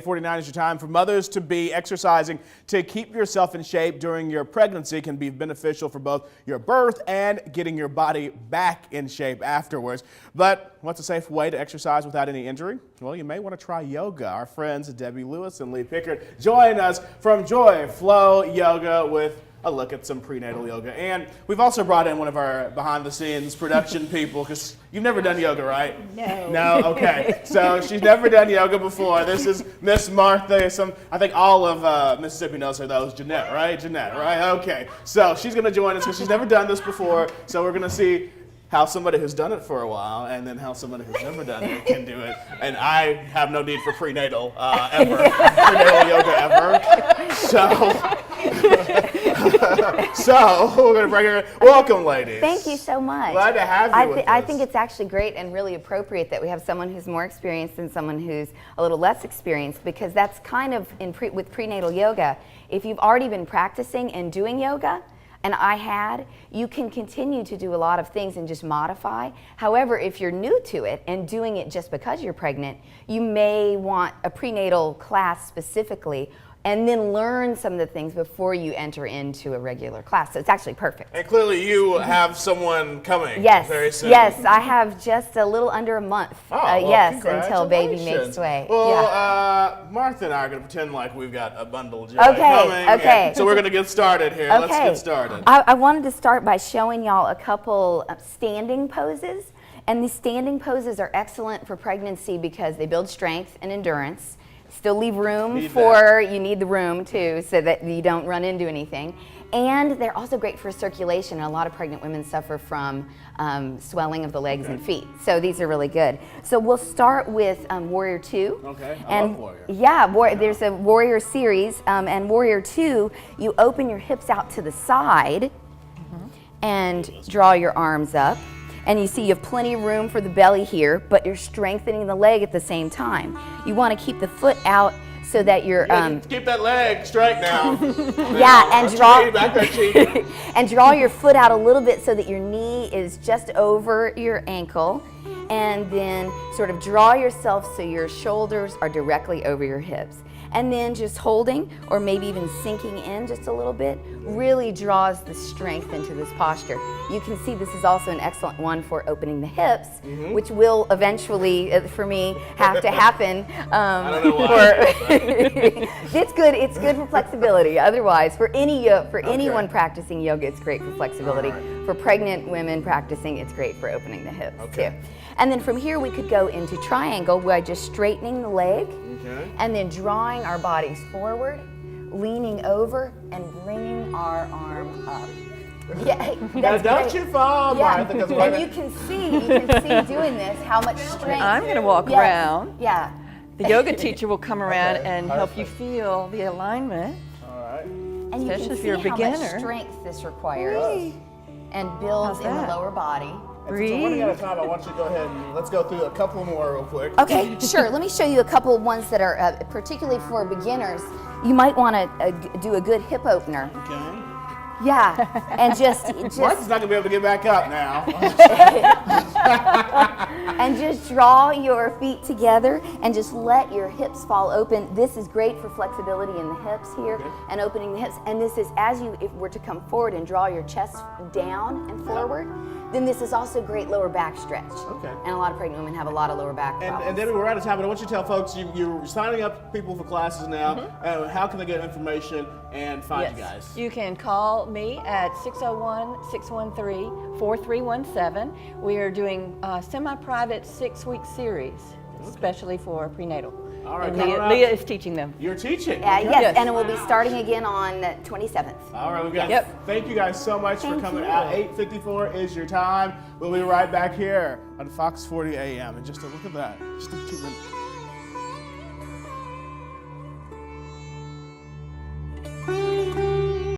49 is your time for mothers to be exercising to keep yourself in shape during your pregnancy. Can be beneficial for both your birth and getting your body back in shape afterwards. But what's a safe way to exercise without any injury? Well, you may want to try yoga. Our friends Debbie Lewis and Lee Pickard join us from Joy Flow Yoga with a look at some prenatal yoga. And we've also brought in one of our behind-the-scenes production people, because you've never done yoga, right? No. No? Okay. So she's never done yoga before. This is Miss Martha. I think all of Mississippi knows her, though. It's Jeanette, right? Jeanette, right? Okay. So she's going to join us because she's never done this before. So we're going to see how somebody who's done it for a while and then how somebody who's never done it can do it. And I have no need for prenatal prenatal yoga ever. So we're going to bring her in. Welcome, ladies. Thank you so much. Glad to have you with us. I think it's actually great and really appropriate that we have someone who's more experienced and someone who's a little less experienced, because that's kind of with prenatal yoga. If you've already been practicing and doing yoga, and you can continue to do a lot of things and just modify. However, if you're new to it and doing it just because you're pregnant, you may want a prenatal class specifically, and then learn some of the things before you enter into a regular class. So it's actually perfect. And clearly you have someone coming very soon. Yes, I have just a little under a month. Yes, until baby makes way. Well, Martha and I are going to pretend like we've got a bundle of joy coming. Okay. So we're going to get started here. Okay. Let's get started. I wanted to start by showing y'all a couple of standing poses. And these standing poses are excellent for pregnancy because they build strength and endurance. Still leave room you need the room too, so that you don't run into anything. And they're also great for circulation. A lot of pregnant women suffer from swelling of the legs and feet. So these are really good. So we'll start with Warrior 2. Okay, I love Warrior. Yeah, there's a Warrior series, and Warrior 2, you open your hips out to the side and draw your arms up. And you see you have plenty of room for the belly here, but you're strengthening the leg at the same time. You want to keep the foot out so that you're keep that leg straight now. And draw back that cheek. and draw your foot out a little bit so that your knee is just over your ankle, and then sort of draw yourself so your shoulders are directly over your hips. And then just holding, or maybe even sinking in just a little bit, really draws the strength into this posture. You can see this is also an excellent one for opening the hips, which will eventually, for me, have to happen. I don't know why. It's good. It's good for flexibility. Otherwise, for anyone practicing yoga, it's great for flexibility. Right. For pregnant women practicing, it's great for opening the hips too. And then from here, we could go into triangle by just straightening the leg. And then drawing our bodies forward, leaning over, and bringing our arm up. Yeah, that's don't you fall, Martha. And you can see doing this how much strength. I'm going to walk around. Yeah. The yoga teacher will come around and help you feel the alignment. All right. And you can if see you're a how beginner. much strength this requires, and builds in the lower body. Breathe. So one at a time, I want you to go ahead and let's go through a couple more real quick. Okay, sure. Let me show you a couple of ones that are particularly for beginners. You might want to do a good hip opener. Okay. Yeah, and just Martha's not gonna be able to get back up now. And just draw your feet together and just let your hips fall open. This is great for flexibility in the hips here and opening the hips. And this is if you were to come forward and draw your chest down and forward, then this is also great lower back stretch. Okay. And a lot of pregnant women have a lot of lower back problems. And Debbie, we're out of time, but I want you to tell folks you're signing up people for classes now. How can they get information and find you guys? You can call me at 601-613-4317. We are doing a semi-private 6-week series, especially for prenatal. All right, and Leah is teaching them. You're teaching? Yes, and it will be starting again on the 27th. All right, thank you guys so much for coming out. 8:54 is your time. We'll be right back here on Fox 40 AM. And just to look at that, just 2 minutes.